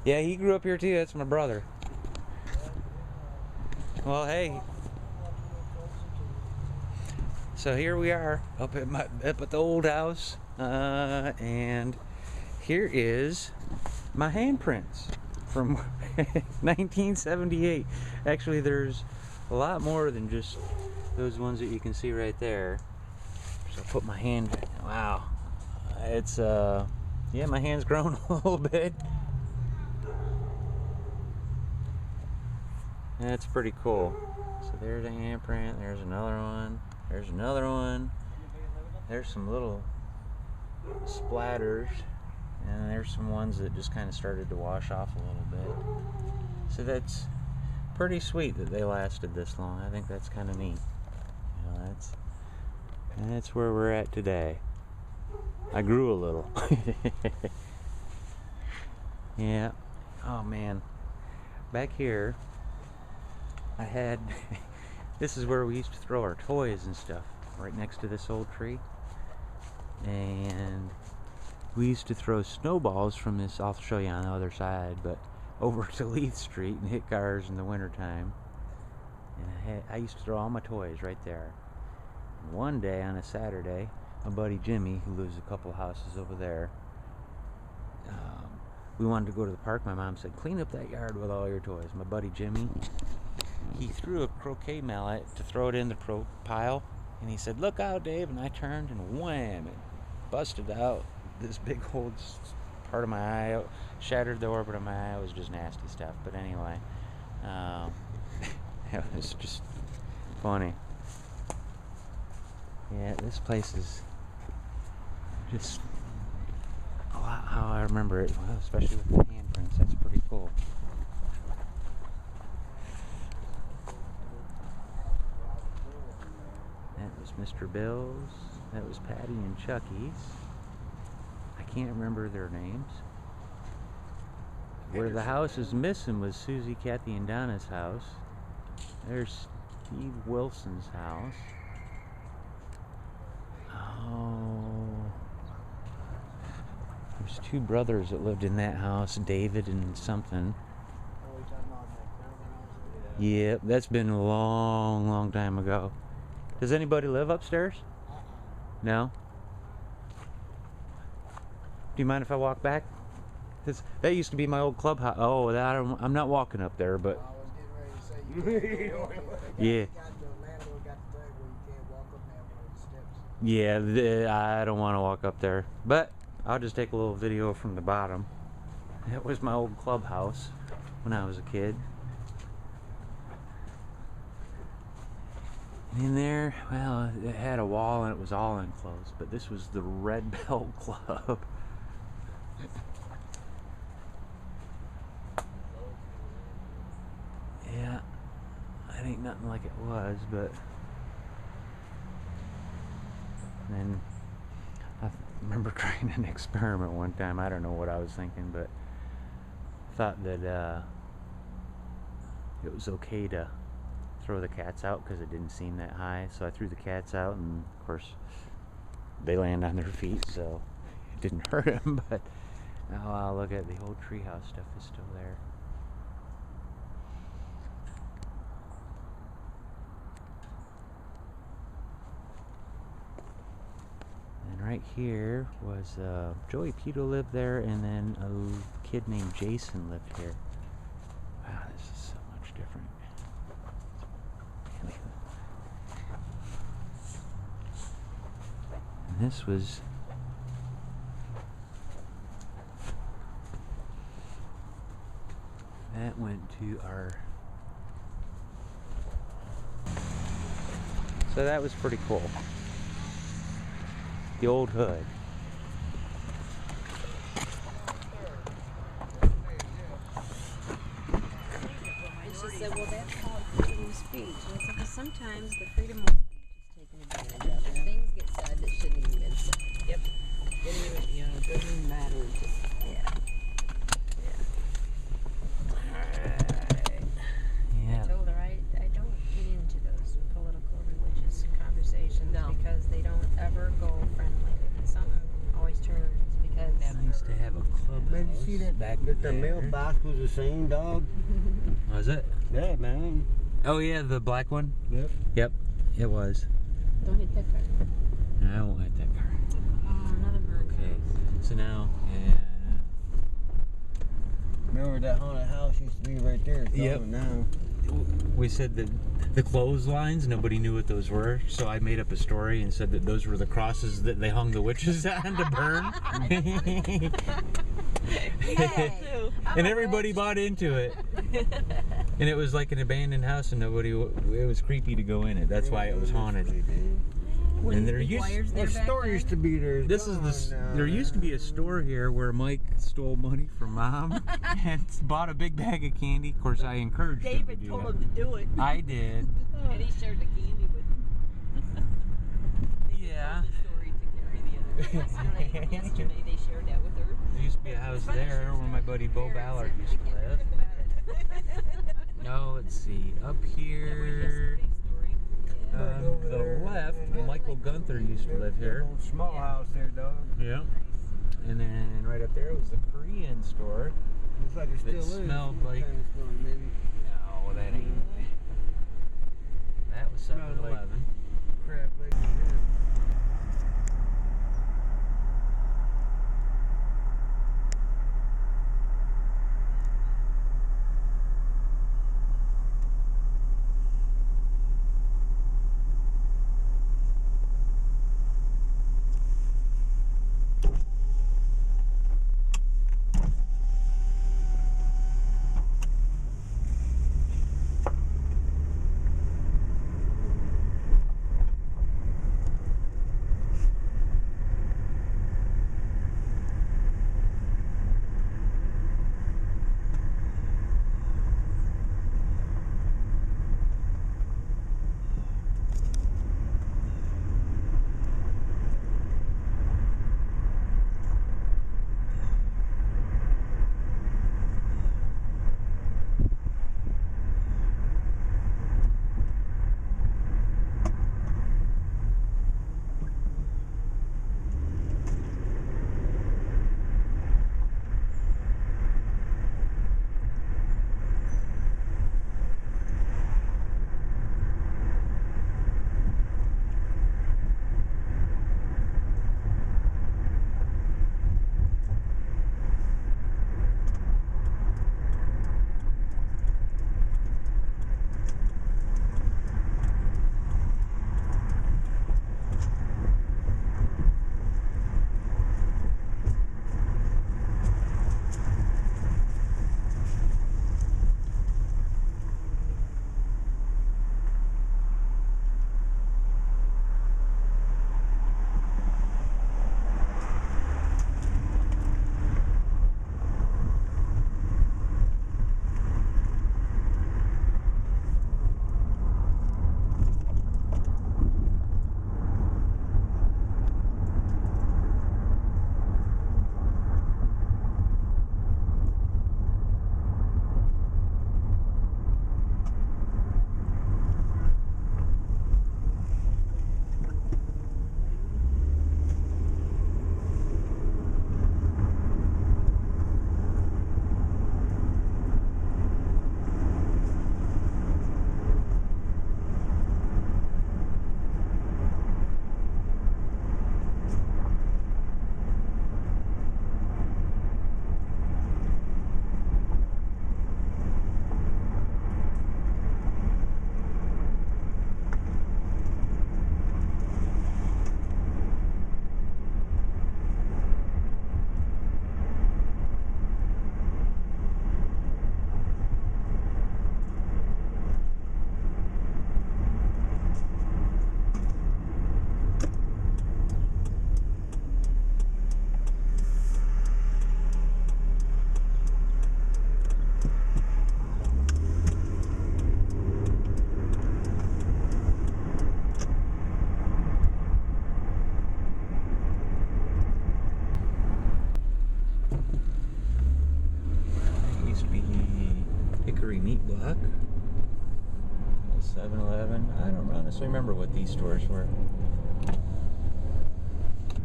Yeah, he grew up here too. That's my brother. Well, hey. So here we are up at the old house, and here is my handprints from 1978. Actually, there's a lot more than just those ones that you can see right there. So I'll put my hand. Wow, it's yeah, my hand's grown a little bit. That's pretty cool. So there's a handprint. There's another one. There's another one. There's some little splatters, and there's some ones that just kind of started to wash off a little bit. So that's pretty sweet that they lasted this long. I think that's kind of neat. You know, that's where we're at today. I grew a little. Yeah. Oh man. Back here, I had. This is where we used to throw our toys and stuff, right next to this old tree. And we used to throw snowballs from this, I'll show you on the other side, but over to Leith Street and hit cars in the wintertime. And I used to throw all my toys right there. And one day on a Saturday, my buddy Jimmy, who lives a couple houses over there, we wanted to go to the park. My mom said, clean up that yard with all your toys. My buddy Jimmy, he threw a croquet mallet to throw it in the pile, and he said, look out, Dave. And I turned, and wham, it busted out this big old part of my eye, shattered the orbit of my eye. It was just nasty stuff. But anyway, it was just funny. Yeah, this place is just a lot how I remember it, well, especially with the handprints. That's pretty cool. That was Mr. Bill's. That was Patty and Chucky's. I can't remember their names. Where the house is missing was Susie, Kathy, and Donna's house. There's Steve Wilson's house. Oh, there's two brothers that lived in that house, David and something. Yep, that's been a long, long time ago. Does anybody live upstairs? No? Do you mind if I walk back? That used to be my old clubhouse. Oh, I'm not walking up there, but... I was getting ready to say you can't. Yeah. Yeah, I don't want to walk up there. But I'll just take a little video from the bottom. That was my old clubhouse when I was a kid. In there, well, it had a wall and it was all enclosed, but this was the Red Bell Club. Yeah, it ain't nothing like it was, but then I remember trying an experiment one time. I don't know what I was thinking, but thought that it was okay to throw the cats out because it didn't seem that high. So I threw the cats out, and of course they land on their feet, so it didn't hurt them. But oh, look at the old treehouse stuff is still there. And right here was Joey Pito lived there, and then a kid named Jason lived here. Wow, this is so much different. And this was that went to our, so that was pretty cool. The old hood. And she said, well, that's called freedom of speech. And I said, well, sometimes the freedom of speech is taken advantage of. And things get said that shouldn't even been said. Yep. It doesn't even matter. Just, yeah. Yeah. I told her I don't get into those political, religious conversations because they don't ever go friendly. Something always turns because I used to have have a clubhouse. Man, you see that? back That the there. mailbox was the same, dog. Was it? Yeah, man. Oh yeah, the black one. Yep. Yep, it was. Don't hit that car. I won't hit that car. Oh, another bird. Okay, so now, yeah. Remember that haunted house used to be right there? It's Yep. gone now. We said that the clotheslines, nobody knew what those were, so I made up a story and said that those were the crosses that they hung the witches on to burn. Hey, And everybody bought into it. And it was like an abandoned house and nobody, it was creepy to go in it. That's why it was haunted. And there used, That store used to be there. It's this is gone now, there used to be a store here where Mike stole money from Mom and bought a big bag of candy. Of course, I encouraged him to David do told that. him to do it. I did. And he shared the candy with him. Yeah. The story to carry the other. Yesterday they shared that with her. There used to be a house there where my buddy Bo Ballard used to live. No, let's see. Up here, to the left, Michael Gunther used to live here. Old small house there, dog. Yeah. And then right up there was the Korean store. Looks like it That still is. smelled like- Kind of smell, maybe. No, that ain't. That was Smelled like- 7-Eleven. Crab leg. Yeah. Meat Block, 7-Eleven. I don't honestly remember what these stores were.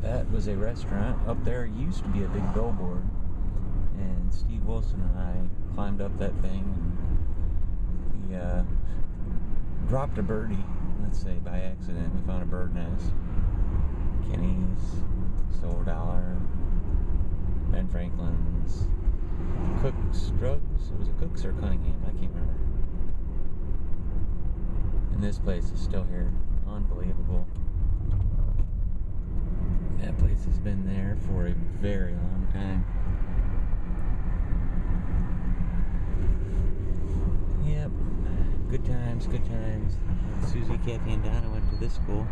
That was a restaurant. Up there used to be a big billboard. And Steve Wilson and I climbed up that thing, and we dropped a birdie, let's say by accident. We found a bird nest. Kenny's, Silver Dollar, Ben Franklin's, Cook's Drugs. Was it Cook's or Cunningham? I can't remember. And this place is still here. Unbelievable. That place has been there for a very long time. Yep. Good times, good times. Susie, Kathy, and Donna went to this school.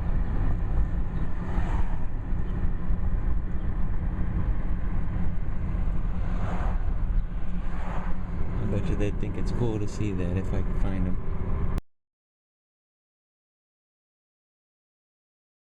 I bet you they'd think it's cool to see that if I could find them.